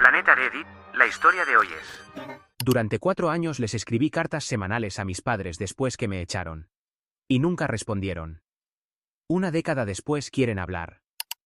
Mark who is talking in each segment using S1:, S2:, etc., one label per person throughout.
S1: Planeta Reddit, la historia de hoy es...
S2: Durante 4 años les escribí cartas semanales a mis padres después que me echaron. Y nunca respondieron. Una década después quieren hablar.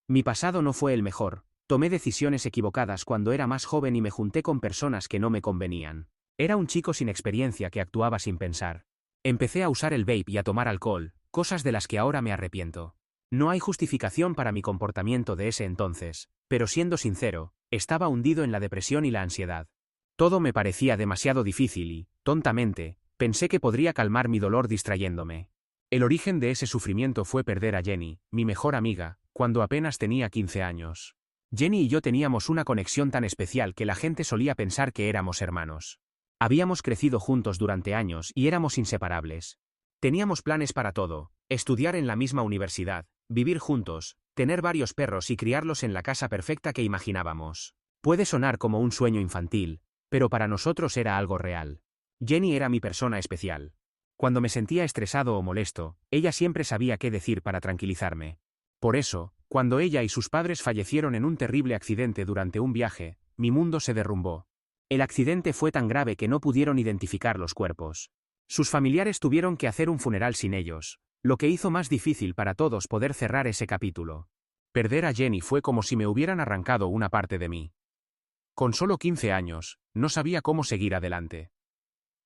S2: Mi pasado no fue el mejor, tomé decisiones equivocadas cuando era más joven y me junté con personas que no me convenían. Era un chico sin experiencia que actuaba sin pensar. Empecé a usar el vape y a tomar alcohol, cosas de las que ahora me arrepiento. No hay justificación para mi comportamiento de ese entonces, pero siendo sincero, estaba hundido en la depresión y la ansiedad. Todo me parecía demasiado difícil y, tontamente, pensé que podría calmar mi dolor distrayéndome. El origen de ese sufrimiento fue perder a Jenny, mi mejor amiga, cuando apenas tenía 15 años. Jenny y yo teníamos una conexión tan especial que la gente solía pensar que éramos hermanos. Habíamos crecido juntos durante años y éramos inseparables. Teníamos planes para todo: estudiar en la misma universidad, vivir juntos, tener varios perros y criarlos en la casa perfecta que imaginábamos. Puede sonar como un sueño infantil, pero para nosotros era algo real. Jenny era mi persona especial. Cuando me sentía estresado o molesto, ella siempre sabía qué decir para tranquilizarme. Por eso, cuando ella y sus padres fallecieron en un terrible accidente durante un viaje, mi mundo se derrumbó. El accidente fue tan grave que no pudieron identificar los cuerpos. Sus familiares tuvieron que hacer un funeral sin ellos, lo que hizo más difícil para todos poder cerrar ese capítulo. Perder a Jenny fue como si me hubieran arrancado una parte de mí. Con solo 15 años, no sabía cómo seguir adelante.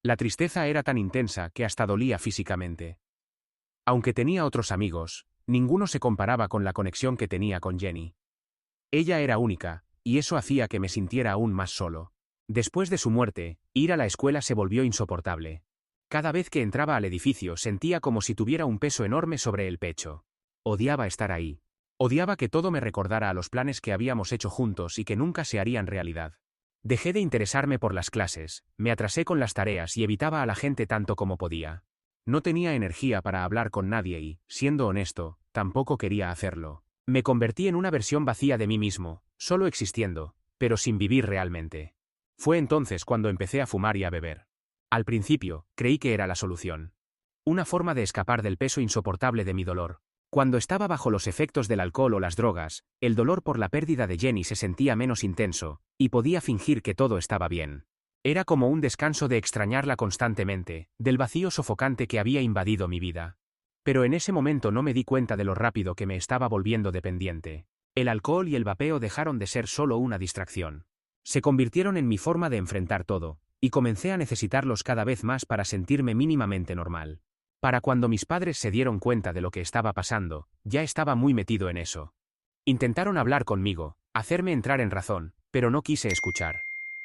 S2: La tristeza era tan intensa que hasta dolía físicamente. Aunque tenía otros amigos, ninguno se comparaba con la conexión que tenía con Jenny. Ella era única, y eso hacía que me sintiera aún más solo. Después de su muerte, ir a la escuela se volvió insoportable. Cada vez que entraba al edificio sentía como si tuviera un peso enorme sobre el pecho. Odiaba estar ahí. Odiaba que todo me recordara a los planes que habíamos hecho juntos y que nunca se harían realidad. Dejé de interesarme por las clases, me atrasé con las tareas y evitaba a la gente tanto como podía. No tenía energía para hablar con nadie y, siendo honesto, tampoco quería hacerlo. Me convertí en una versión vacía de mí mismo, solo existiendo, pero sin vivir realmente. Fue entonces cuando empecé a fumar y a beber. Al principio, creí que era la solución. Una forma de escapar del peso insoportable de mi dolor. Cuando estaba bajo los efectos del alcohol o las drogas, el dolor por la pérdida de Jenny se sentía menos intenso, y podía fingir que todo estaba bien. Era como un descanso de extrañarla constantemente, del vacío sofocante que había invadido mi vida. Pero en ese momento no me di cuenta de lo rápido que me estaba volviendo dependiente. El alcohol y el vapeo dejaron de ser solo una distracción. Se convirtieron en mi forma de enfrentar todo, y comencé a necesitarlos cada vez más para sentirme mínimamente normal. Para cuando mis padres se dieron cuenta de lo que estaba pasando, ya estaba muy metido en eso. Intentaron hablar conmigo, hacerme entrar en razón, pero no quise escuchar.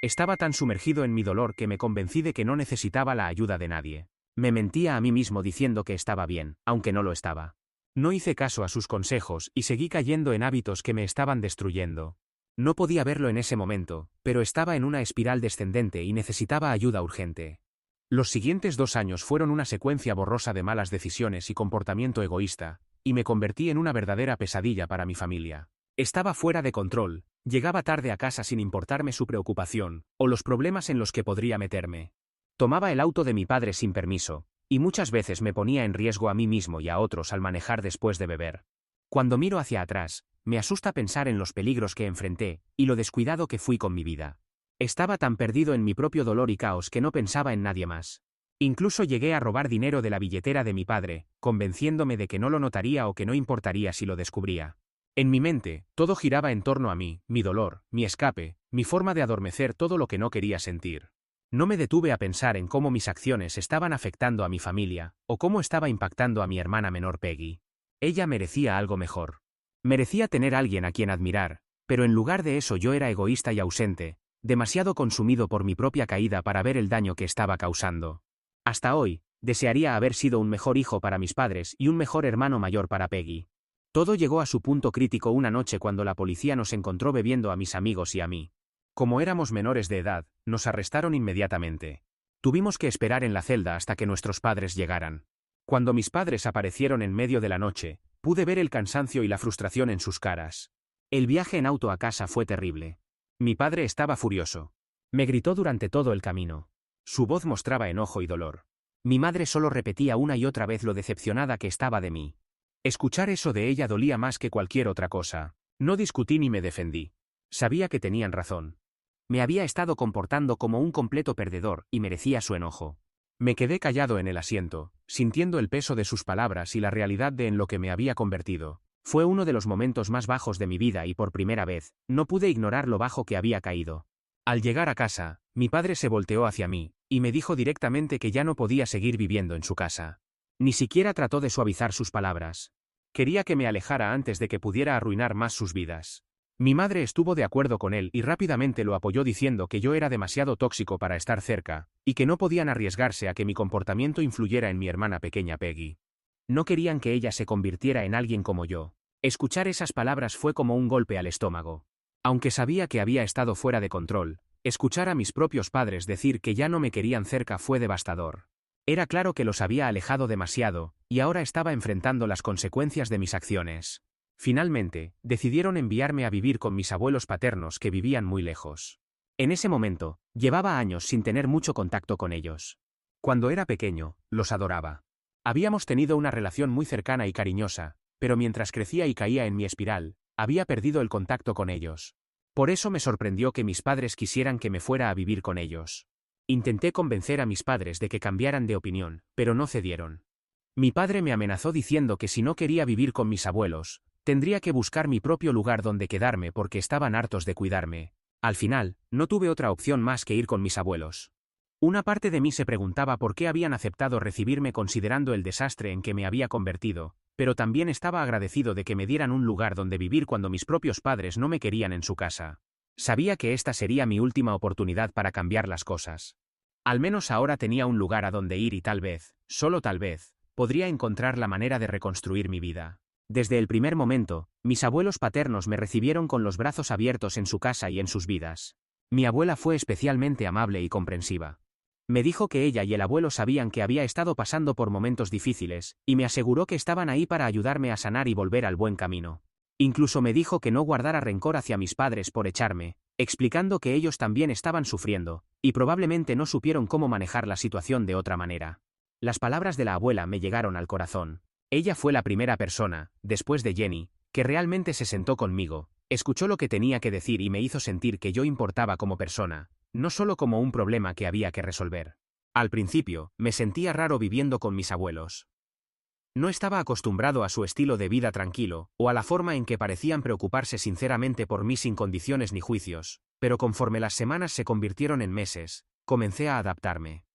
S2: Estaba tan sumergido en mi dolor que me convencí de que no necesitaba la ayuda de nadie. Me mentía a mí mismo diciendo que estaba bien, aunque no lo estaba. No hice caso a sus consejos y seguí cayendo en hábitos que me estaban destruyendo. No podía verlo en ese momento, pero estaba en una espiral descendente y necesitaba ayuda urgente. Los siguientes 2 años fueron una secuencia borrosa de malas decisiones y comportamiento egoísta, y me convertí en una verdadera pesadilla para mi familia. Estaba fuera de control, llegaba tarde a casa sin importarme su preocupación, o los problemas en los que podría meterme. Tomaba el auto de mi padre sin permiso, y muchas veces me ponía en riesgo a mí mismo y a otros al manejar después de beber. Cuando miro hacia atrás, me asusta pensar en los peligros que enfrenté, y lo descuidado que fui con mi vida. Estaba tan perdido en mi propio dolor y caos que no pensaba en nadie más. Incluso llegué a robar dinero de la billetera de mi padre, convenciéndome de que no lo notaría o que no importaría si lo descubría. En mi mente, todo giraba en torno a mí, mi dolor, mi escape, mi forma de adormecer todo lo que no quería sentir. No me detuve a pensar en cómo mis acciones estaban afectando a mi familia, o cómo estaba impactando a mi hermana menor Peggy. Ella merecía algo mejor. Merecía tener a alguien a quien admirar, pero en lugar de eso yo era egoísta y ausente, demasiado consumido por mi propia caída para ver el daño que estaba causando. Hasta hoy, desearía haber sido un mejor hijo para mis padres y un mejor hermano mayor para Peggy. Todo llegó a su punto crítico una noche cuando la policía nos encontró bebiendo a mis amigos y a mí. Como éramos menores de edad, nos arrestaron inmediatamente. Tuvimos que esperar en la celda hasta que nuestros padres llegaran. Cuando mis padres aparecieron en medio de la noche, pude ver el cansancio y la frustración en sus caras. El viaje en auto a casa fue terrible. Mi padre estaba furioso. Me gritó durante todo el camino. Su voz mostraba enojo y dolor. Mi madre solo repetía una y otra vez lo decepcionada que estaba de mí. Escuchar eso de ella dolía más que cualquier otra cosa. No discutí ni me defendí. Sabía que tenían razón. Me había estado comportando como un completo perdedor y merecía su enojo. Me quedé callado en el asiento, sintiendo el peso de sus palabras y la realidad de en lo que me había convertido. Fue uno de los momentos más bajos de mi vida y por primera vez, no pude ignorar lo bajo que había caído. Al llegar a casa, mi padre se volteó hacia mí, y me dijo directamente que ya no podía seguir viviendo en su casa. Ni siquiera trató de suavizar sus palabras. Quería que me alejara antes de que pudiera arruinar más sus vidas. Mi madre estuvo de acuerdo con él y rápidamente lo apoyó diciendo que yo era demasiado tóxico para estar cerca, y que no podían arriesgarse a que mi comportamiento influyera en mi hermana pequeña Peggy. No querían que ella se convirtiera en alguien como yo. Escuchar esas palabras fue como un golpe al estómago. Aunque sabía que había estado fuera de control, escuchar a mis propios padres decir que ya no me querían cerca fue devastador. Era claro que los había alejado demasiado, y ahora estaba enfrentando las consecuencias de mis acciones. Finalmente, decidieron enviarme a vivir con mis abuelos paternos que vivían muy lejos. En ese momento, llevaba años sin tener mucho contacto con ellos. Cuando era pequeño, los adoraba. Habíamos tenido una relación muy cercana y cariñosa, pero mientras crecía y caía en mi espiral, había perdido el contacto con ellos. Por eso me sorprendió que mis padres quisieran que me fuera a vivir con ellos. Intenté convencer a mis padres de que cambiaran de opinión, pero no cedieron. Mi padre me amenazó diciendo que si no quería vivir con mis abuelos, tendría que buscar mi propio lugar donde quedarme porque estaban hartos de cuidarme. Al final, no tuve otra opción más que ir con mis abuelos. Una parte de mí se preguntaba por qué habían aceptado recibirme considerando el desastre en que me había convertido, pero también estaba agradecido de que me dieran un lugar donde vivir cuando mis propios padres no me querían en su casa. Sabía que esta sería mi última oportunidad para cambiar las cosas. Al menos ahora tenía un lugar a donde ir y tal vez, solo tal vez, podría encontrar la manera de reconstruir mi vida. Desde el primer momento, mis abuelos paternos me recibieron con los brazos abiertos en su casa y en sus vidas. Mi abuela fue especialmente amable y comprensiva. Me dijo que ella y el abuelo sabían que había estado pasando por momentos difíciles, y me aseguró que estaban ahí para ayudarme a sanar y volver al buen camino. Incluso me dijo que no guardara rencor hacia mis padres por echarme, explicando que ellos también estaban sufriendo, y probablemente no supieron cómo manejar la situación de otra manera. Las palabras de la abuela me llegaron al corazón. Ella fue la primera persona, después de Jenny, que realmente se sentó conmigo, escuchó lo que tenía que decir y me hizo sentir que yo importaba como persona, no solo como un problema que había que resolver. Al principio, me sentía raro viviendo con mis abuelos. No estaba acostumbrado a su estilo de vida tranquilo, o a la forma en que parecían preocuparse sinceramente por mí sin condiciones ni juicios, pero conforme las semanas se convirtieron en meses, comencé a adaptarme.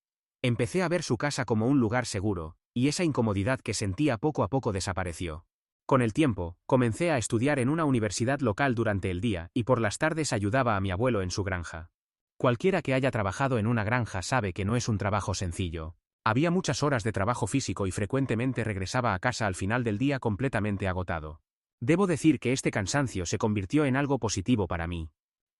S2: Empecé a ver su casa como un lugar seguro, y esa incomodidad que sentía poco a poco desapareció. Con el tiempo, comencé a estudiar en una universidad local durante el día y por las tardes ayudaba a mi abuelo en su granja. Cualquiera que haya trabajado en una granja sabe que no es un trabajo sencillo. Había muchas horas de trabajo físico y frecuentemente regresaba a casa al final del día completamente agotado. Debo decir que este cansancio se convirtió en algo positivo para mí.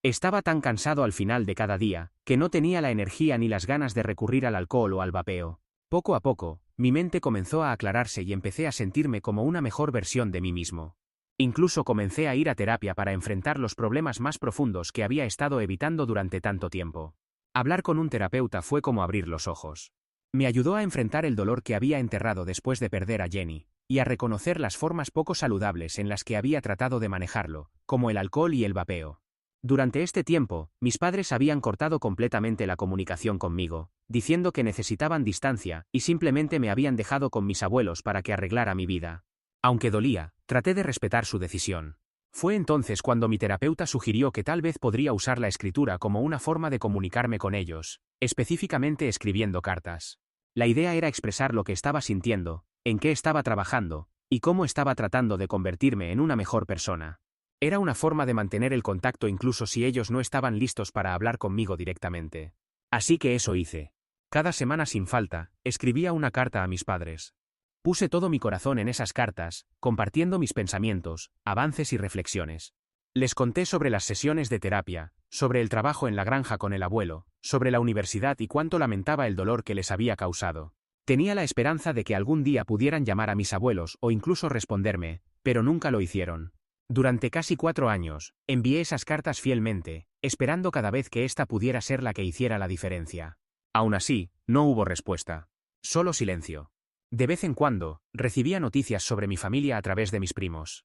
S2: Estaba tan cansado al final de cada día, que no tenía la energía ni las ganas de recurrir al alcohol o al vapeo. Poco a poco, mi mente comenzó a aclararse y empecé a sentirme como una mejor versión de mí mismo. Incluso comencé a ir a terapia para enfrentar los problemas más profundos que había estado evitando durante tanto tiempo. Hablar con un terapeuta fue como abrir los ojos. Me ayudó a enfrentar el dolor que había enterrado después de perder a Jenny, y a reconocer las formas poco saludables en las que había tratado de manejarlo, como el alcohol y el vapeo. Durante este tiempo, mis padres habían cortado completamente la comunicación conmigo, diciendo que necesitaban distancia y simplemente me habían dejado con mis abuelos para que arreglara mi vida. Aunque dolía, traté de respetar su decisión. Fue entonces cuando mi terapeuta sugirió que tal vez podría usar la escritura como una forma de comunicarme con ellos, específicamente escribiendo cartas. La idea era expresar lo que estaba sintiendo, en qué estaba trabajando, y cómo estaba tratando de convertirme en una mejor persona. Era una forma de mantener el contacto incluso si ellos no estaban listos para hablar conmigo directamente. Así que eso hice. Cada semana sin falta, escribía una carta a mis padres. Puse todo mi corazón en esas cartas, compartiendo mis pensamientos, avances y reflexiones. Les conté sobre las sesiones de terapia, sobre el trabajo en la granja con el abuelo, sobre la universidad y cuánto lamentaba el dolor que les había causado. Tenía la esperanza de que algún día pudieran llamar a mis abuelos o incluso responderme, pero nunca lo hicieron. Durante casi 4 años, envié esas cartas fielmente, esperando cada vez que ésta pudiera ser la que hiciera la diferencia. Aún así, no hubo respuesta. Solo silencio. De vez en cuando, recibía noticias sobre mi familia a través de mis primos.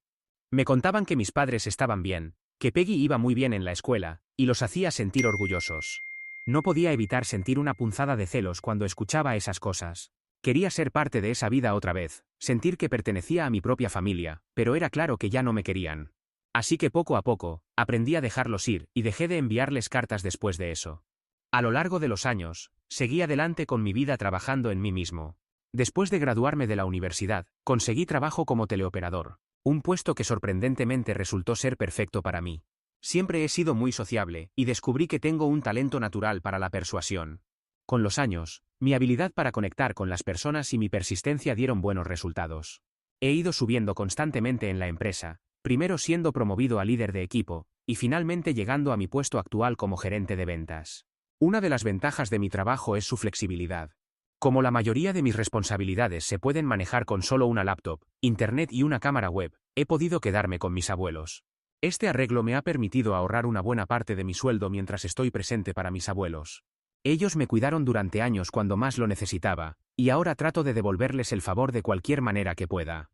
S2: Me contaban que mis padres estaban bien, que Peggy iba muy bien en la escuela, y los hacía sentir orgullosos. No podía evitar sentir una punzada de celos cuando escuchaba esas cosas. Quería ser parte de esa vida otra vez, sentir que pertenecía a mi propia familia, pero era claro que ya no me querían. Así que poco a poco, aprendí a dejarlos ir y dejé de enviarles cartas después de eso. A lo largo de los años, seguí adelante con mi vida trabajando en mí mismo. Después de graduarme de la universidad, conseguí trabajo como teleoperador, un puesto que sorprendentemente resultó ser perfecto para mí. Siempre he sido muy sociable, y descubrí que tengo un talento natural para la persuasión. Con los años, mi habilidad para conectar con las personas y mi persistencia dieron buenos resultados. He ido subiendo constantemente en la empresa, primero siendo promovido a líder de equipo, y finalmente llegando a mi puesto actual como gerente de ventas. Una de las ventajas de mi trabajo es su flexibilidad. Como la mayoría de mis responsabilidades se pueden manejar con solo una laptop, internet y una cámara web, he podido quedarme con mis abuelos. Este arreglo me ha permitido ahorrar una buena parte de mi sueldo mientras estoy presente para mis abuelos. Ellos me cuidaron durante años cuando más lo necesitaba, y ahora trato de devolverles el favor de cualquier manera que pueda.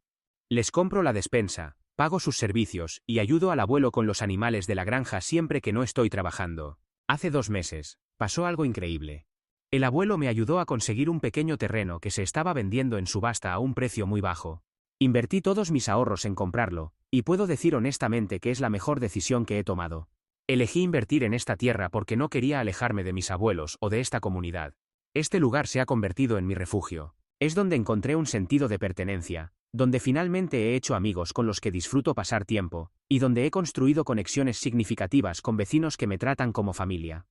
S2: Les compro la despensa, pago sus servicios y ayudo al abuelo con los animales de la granja siempre que no estoy trabajando. Hace 2 meses, pasó algo increíble. El abuelo me ayudó a conseguir un pequeño terreno que se estaba vendiendo en subasta a un precio muy bajo. Invertí todos mis ahorros en comprarlo, y puedo decir honestamente que es la mejor decisión que he tomado. Elegí invertir en esta tierra porque no quería alejarme de mis abuelos o de esta comunidad. Este lugar se ha convertido en mi refugio. Es donde encontré un sentido de pertenencia, donde finalmente he hecho amigos con los que disfruto pasar tiempo, y donde he construido conexiones significativas con vecinos que me tratan como familia.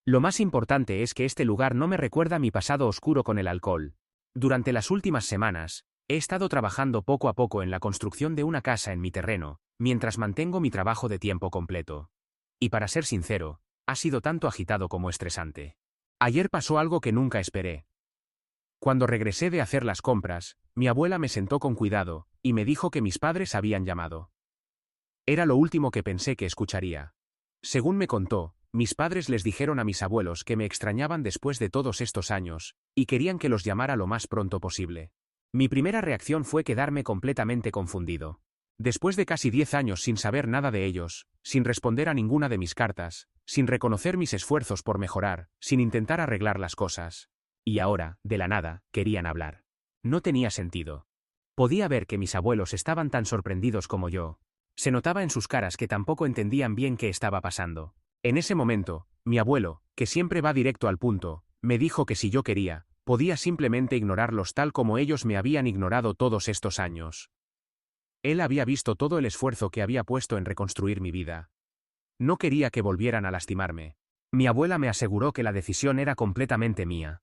S2: Lo más importante es que este lugar no me recuerda mi pasado oscuro con el alcohol. Durante las últimas semanas, he estado trabajando poco a poco en la construcción de una casa en mi terreno, mientras mantengo mi trabajo de tiempo completo. Y para ser sincero, ha sido tanto agitado como estresante. Ayer pasó algo que nunca esperé. Cuando regresé de hacer las compras, mi abuela me sentó con cuidado, y me dijo que mis padres habían llamado. Era lo último que pensé que escucharía. Según me contó, mis padres les dijeron a mis abuelos que me extrañaban después de todos estos años, y querían que los llamara lo más pronto posible. Mi primera reacción fue quedarme completamente confundido. Después de casi 10 años sin saber nada de ellos, sin responder a ninguna de mis cartas, sin reconocer mis esfuerzos por mejorar, sin intentar arreglar las cosas. Y ahora, de la nada, querían hablar. No tenía sentido. Podía ver que mis abuelos estaban tan sorprendidos como yo. Se notaba en sus caras que tampoco entendían bien qué estaba pasando. En ese momento, mi abuelo, que siempre va directo al punto, me dijo que si yo quería, podía simplemente ignorarlos tal como ellos me habían ignorado todos estos años. Él había visto todo el esfuerzo que había puesto en reconstruir mi vida. No quería que volvieran a lastimarme. Mi abuela me aseguró que la decisión era completamente mía.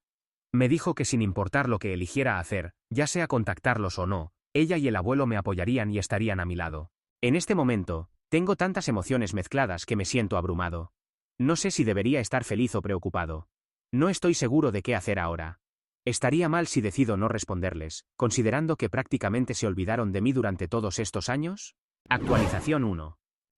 S2: Me dijo que sin importar lo que eligiera hacer, ya sea contactarlos o no, ella y el abuelo me apoyarían y estarían a mi lado. En este momento, tengo tantas emociones mezcladas que me siento abrumado. No sé si debería estar feliz o preocupado. No estoy seguro de qué hacer ahora. Estaría mal si decido no responderles, considerando que prácticamente se olvidaron de mí durante todos estos años. Actualización 1.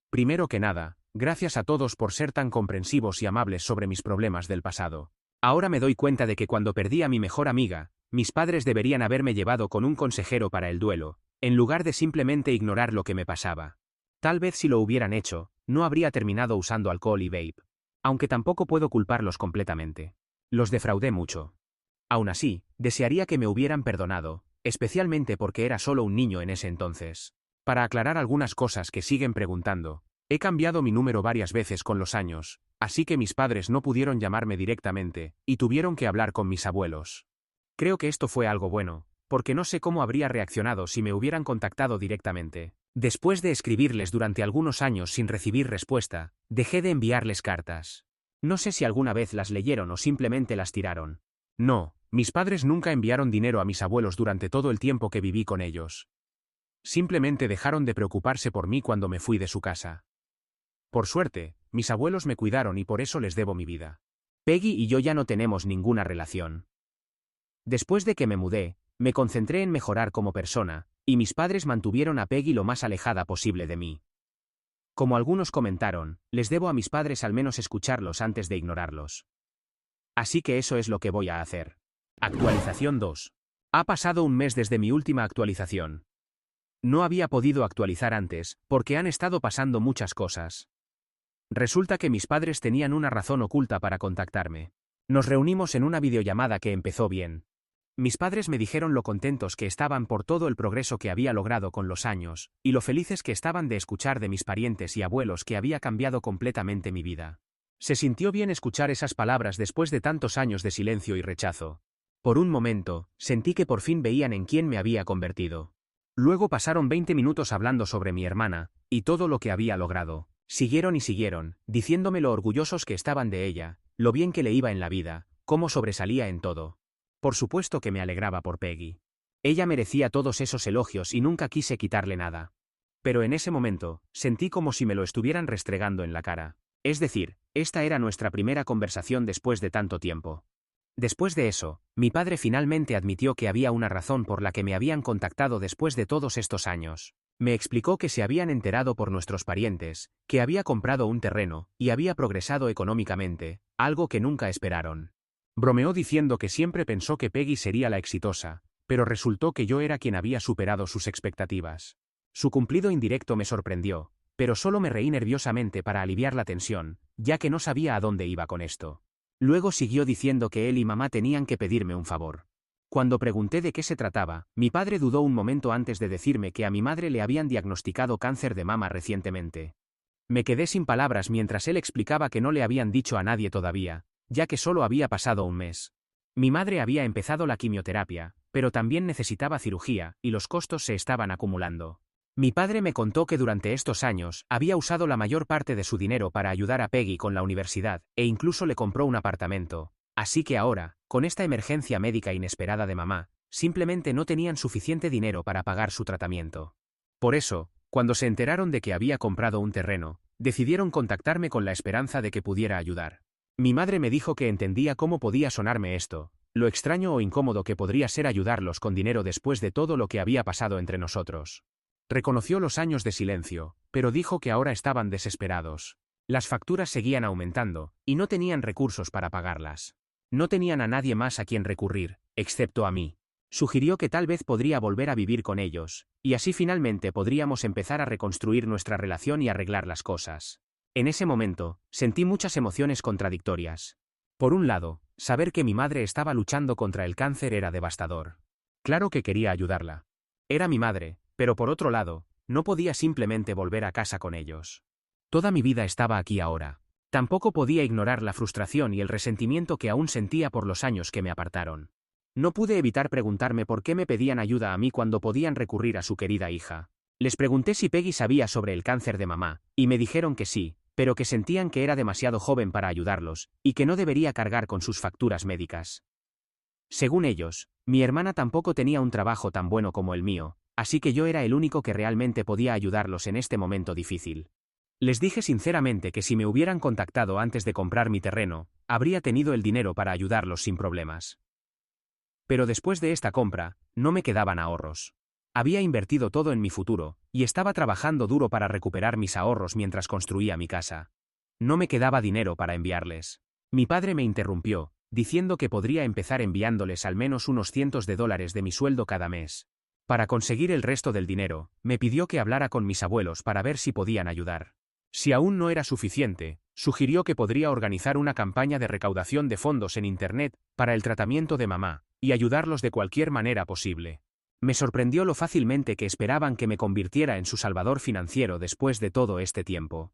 S2: Primero que nada, gracias a todos por ser tan comprensivos y amables sobre mis problemas del pasado. Ahora me doy cuenta de que cuando perdí a mi mejor amiga, mis padres deberían haberme llevado con un consejero para el duelo, en lugar de simplemente ignorar lo que me pasaba. Tal vez si lo hubieran hecho, no habría terminado usando alcohol y vape. Aunque tampoco puedo culparlos completamente. Los defraudé mucho. Aún así, desearía que me hubieran perdonado, especialmente porque era solo un niño en ese entonces. Para aclarar algunas cosas que siguen preguntando, he cambiado mi número varias veces con los años, así que mis padres no pudieron llamarme directamente, y tuvieron que hablar con mis abuelos. Creo que esto fue algo bueno, porque no sé cómo habría reaccionado si me hubieran contactado directamente. Después de escribirles durante algunos años sin recibir respuesta, dejé de enviarles cartas. No sé si alguna vez las leyeron o simplemente las tiraron. No, mis padres nunca enviaron dinero a mis abuelos durante todo el tiempo que viví con ellos. Simplemente dejaron de preocuparse por mí cuando me fui de su casa. Por suerte, mis abuelos me cuidaron y por eso les debo mi vida. Peggy y yo ya no tenemos ninguna relación. Después de que me mudé, me concentré en mejorar como persona, y mis padres mantuvieron a Peggy lo más alejada posible de mí. Como algunos comentaron, les debo a mis padres al menos escucharlos antes de ignorarlos. Así que eso es lo que voy a hacer. Actualización 2. Ha pasado un mes desde mi última actualización. No había podido actualizar antes, porque han estado pasando muchas cosas. Resulta que mis padres tenían una razón oculta para contactarme. Nos reunimos en una videollamada que empezó bien. Mis padres me dijeron lo contentos que estaban por todo el progreso que había logrado con los años, y lo felices que estaban de escuchar de mis parientes y abuelos que había cambiado completamente mi vida. Se sintió bien escuchar esas palabras después de tantos años de silencio y rechazo. Por un momento, sentí que por fin veían en quién me había convertido. Luego pasaron 20 minutos hablando sobre mi hermana, y todo lo que había logrado. Siguieron y siguieron, diciéndome lo orgullosos que estaban de ella, lo bien que le iba en la vida, cómo sobresalía en todo. Por supuesto que me alegraba por Peggy. Ella merecía todos esos elogios y nunca quise quitarle nada. Pero en ese momento, sentí como si me lo estuvieran restregando en la cara. Es decir, esta era nuestra primera conversación después de tanto tiempo. Después de eso, mi padre finalmente admitió que había una razón por la que me habían contactado después de todos estos años. Me explicó que se habían enterado por nuestros parientes, que había comprado un terreno, y había progresado económicamente, algo que nunca esperaron. Bromeó diciendo que siempre pensó que Peggy sería la exitosa, pero resultó que yo era quien había superado sus expectativas. Su cumplido indirecto me sorprendió, pero solo me reí nerviosamente para aliviar la tensión, ya que no sabía a dónde iba con esto. Luego siguió diciendo que él y mamá tenían que pedirme un favor. Cuando pregunté de qué se trataba, mi padre dudó un momento antes de decirme que a mi madre le habían diagnosticado cáncer de mama recientemente. Me quedé sin palabras mientras él explicaba que no le habían dicho a nadie todavía, ya que solo había pasado un mes. Mi madre había empezado la quimioterapia, pero también necesitaba cirugía, y los costos se estaban acumulando. Mi padre me contó que durante estos años había usado la mayor parte de su dinero para ayudar a Peggy con la universidad, e incluso le compró un apartamento. Así que ahora, con esta emergencia médica inesperada de mamá, simplemente no tenían suficiente dinero para pagar su tratamiento. Por eso, cuando se enteraron de que había comprado un terreno, decidieron contactarme con la esperanza de que pudiera ayudar. Mi madre me dijo que entendía cómo podía sonarme esto, lo extraño o incómodo que podría ser ayudarlos con dinero después de todo lo que había pasado entre nosotros. Reconoció los años de silencio, pero dijo que ahora estaban desesperados. Las facturas seguían aumentando, y no tenían recursos para pagarlas. No tenían a nadie más a quien recurrir, excepto a mí. Sugirió que tal vez podría volver a vivir con ellos, y así finalmente podríamos empezar a reconstruir nuestra relación y arreglar las cosas. En ese momento, sentí muchas emociones contradictorias. Por un lado, saber que mi madre estaba luchando contra el cáncer era devastador. Claro que quería ayudarla. Era mi madre, pero por otro lado, no podía simplemente volver a casa con ellos. Toda mi vida estaba aquí ahora. Tampoco podía ignorar la frustración y el resentimiento que aún sentía por los años que me apartaron. No pude evitar preguntarme por qué me pedían ayuda a mí cuando podían recurrir a su querida hija. Les pregunté si Peggy sabía sobre el cáncer de mamá, y me dijeron que sí, pero que sentían que era demasiado joven para ayudarlos, y que no debería cargar con sus facturas médicas. Según ellos, mi hermana tampoco tenía un trabajo tan bueno como el mío, así que yo era el único que realmente podía ayudarlos en este momento difícil. Les dije sinceramente que si me hubieran contactado antes de comprar mi terreno, habría tenido el dinero para ayudarlos sin problemas. Pero después de esta compra, no me quedaban ahorros. Había invertido todo en mi futuro, y estaba trabajando duro para recuperar mis ahorros mientras construía mi casa. No me quedaba dinero para enviarles. Mi padre me interrumpió, diciendo que podría empezar enviándoles al menos unos cientos de dólares de mi sueldo cada mes. Para conseguir el resto del dinero, me pidió que hablara con mis abuelos para ver si podían ayudar. Si aún no era suficiente, sugirió que podría organizar una campaña de recaudación de fondos en Internet para el tratamiento de mamá, y ayudarlos de cualquier manera posible. Me sorprendió lo fácilmente que esperaban que me convirtiera en su salvador financiero después de todo este tiempo.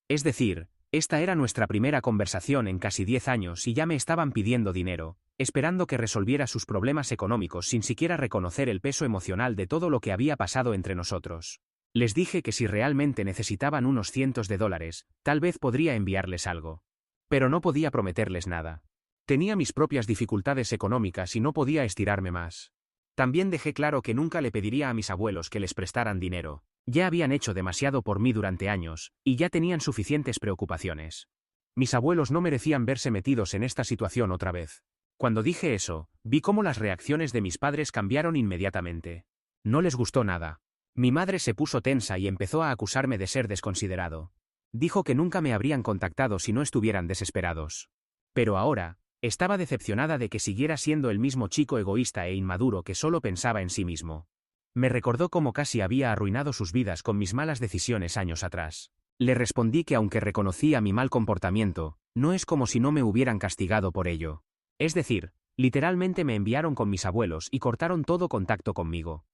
S2: Es decir, esta era nuestra primera conversación en casi 10 años y ya me estaban pidiendo dinero, esperando que resolviera sus problemas económicos sin siquiera reconocer el peso emocional de todo lo que había pasado entre nosotros. Les dije que si realmente necesitaban unos cientos de dólares, tal vez podría enviarles algo. Pero no podía prometerles nada. Tenía mis propias dificultades económicas y no podía estirarme más. También dejé claro que nunca le pediría a mis abuelos que les prestaran dinero. Ya habían hecho demasiado por mí durante años, y ya tenían suficientes preocupaciones. Mis abuelos no merecían verse metidos en esta situación otra vez. Cuando dije eso, vi cómo las reacciones de mis padres cambiaron inmediatamente. No les gustó nada. Mi madre se puso tensa y empezó a acusarme de ser desconsiderado. Dijo que nunca me habrían contactado si no estuvieran desesperados. Pero ahora, estaba decepcionada de que siguiera siendo el mismo chico egoísta e inmaduro que solo pensaba en sí mismo. Me recordó cómo casi había arruinado sus vidas con mis malas decisiones años atrás. Le respondí que aunque reconocía mi mal comportamiento, no es como si no me hubieran castigado por ello. Es decir, literalmente me enviaron con mis abuelos y cortaron todo contacto conmigo.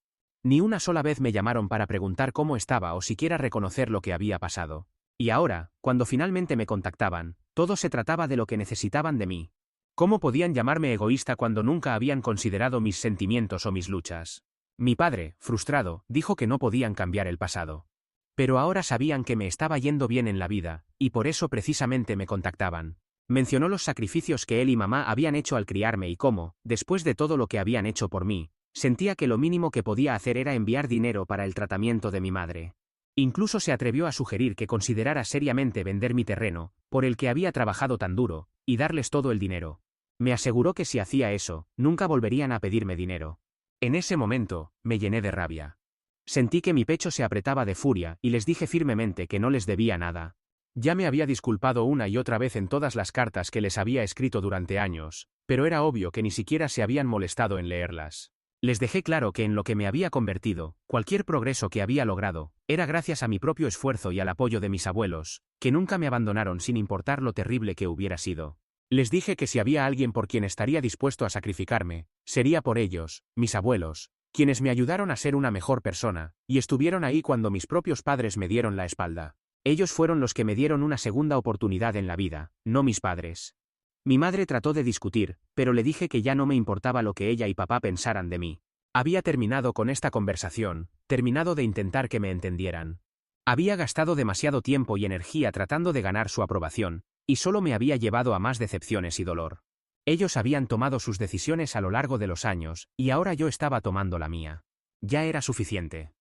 S2: Ni una sola vez me llamaron para preguntar cómo estaba o siquiera reconocer lo que había pasado. Y ahora, cuando finalmente me contactaban, todo se trataba de lo que necesitaban de mí. ¿Cómo podían llamarme egoísta cuando nunca habían considerado mis sentimientos o mis luchas? Mi padre, frustrado, dijo que no podían cambiar el pasado. Pero ahora sabían que me estaba yendo bien en la vida, y por eso precisamente me contactaban. Mencionó los sacrificios que él y mamá habían hecho al criarme y cómo, después de todo lo que habían hecho por mí, sentía que lo mínimo que podía hacer era enviar dinero para el tratamiento de mi madre. Incluso se atrevió a sugerir que considerara seriamente vender mi terreno, por el que había trabajado tan duro, y darles todo el dinero. Me aseguró que si hacía eso, nunca volverían a pedirme dinero. En ese momento, me llené de rabia. Sentí que mi pecho se apretaba de furia y les dije firmemente que no les debía nada. Ya me había disculpado una y otra vez en todas las cartas que les había escrito durante años, pero era obvio que ni siquiera se habían molestado en leerlas. Les dejé claro que en lo que me había convertido, cualquier progreso que había logrado, era gracias a mi propio esfuerzo y al apoyo de mis abuelos, que nunca me abandonaron sin importar lo terrible que hubiera sido. Les dije que si había alguien por quien estaría dispuesto a sacrificarme, sería por ellos, mis abuelos, quienes me ayudaron a ser una mejor persona, y estuvieron ahí cuando mis propios padres me dieron la espalda. Ellos fueron los que me dieron una segunda oportunidad en la vida, no mis padres. Mi madre trató de discutir, pero le dije que ya no me importaba lo que ella y papá pensaran de mí. Había terminado con esta conversación, terminado de intentar que me entendieran. Había gastado demasiado tiempo y energía tratando de ganar su aprobación, y solo me había llevado a más decepciones y dolor. Ellos habían tomado sus decisiones a lo largo de los años, y ahora yo estaba tomando la mía. Ya era suficiente.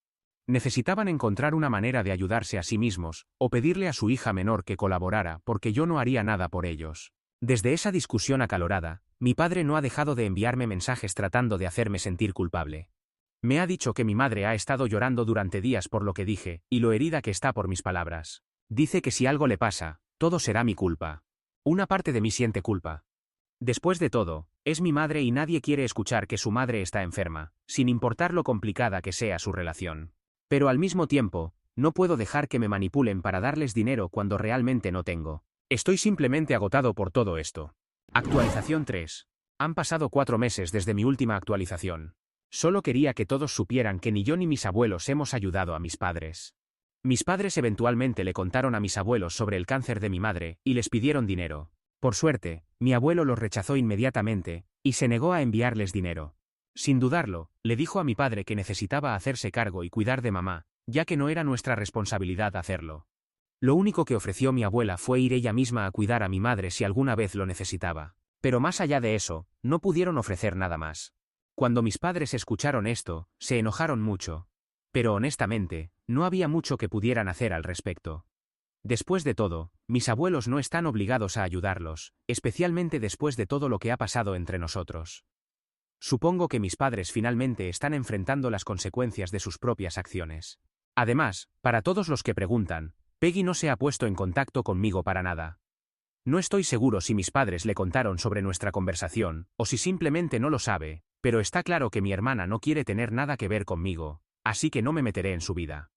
S2: Necesitaban encontrar una manera de ayudarse a sí mismos, o pedirle a su hija menor que colaborara porque yo no haría nada por ellos. Desde esa discusión acalorada, mi padre no ha dejado de enviarme mensajes tratando de hacerme sentir culpable. Me ha dicho que mi madre ha estado llorando durante días por lo que dije, y lo herida que está por mis palabras. Dice que si algo le pasa, todo será mi culpa. Una parte de mí siente culpa. Después de todo, es mi madre y nadie quiere escuchar que su madre está enferma, sin importar lo complicada que sea su relación. Pero al mismo tiempo, no puedo dejar que me manipulen para darles dinero cuando realmente no tengo. Estoy simplemente agotado por todo esto. Actualización 3. Han pasado 4 meses desde mi última actualización. Solo quería que todos supieran que ni yo ni mis abuelos hemos ayudado a mis padres. Mis padres eventualmente le contaron a mis abuelos sobre el cáncer de mi madre, y les pidieron dinero. Por suerte, mi abuelo los rechazó inmediatamente, y se negó a enviarles dinero. Sin dudarlo, le dijo a mi padre que necesitaba hacerse cargo y cuidar de mamá, ya que no era nuestra responsabilidad hacerlo. Lo único que ofreció mi abuela fue ir ella misma a cuidar a mi madre si alguna vez lo necesitaba. Pero más allá de eso, no pudieron ofrecer nada más. Cuando mis padres escucharon esto, se enojaron mucho. Pero honestamente, no había mucho que pudieran hacer al respecto. Después de todo, mis abuelos no están obligados a ayudarlos, especialmente después de todo lo que ha pasado entre nosotros. Supongo que mis padres finalmente están enfrentando las consecuencias de sus propias acciones. Además, para todos los que preguntan, Peggy no se ha puesto en contacto conmigo para nada. No estoy seguro si mis padres le contaron sobre nuestra conversación, o si simplemente no lo sabe, pero está claro que mi hermana no quiere tener nada que ver conmigo, así que no me meteré en su vida.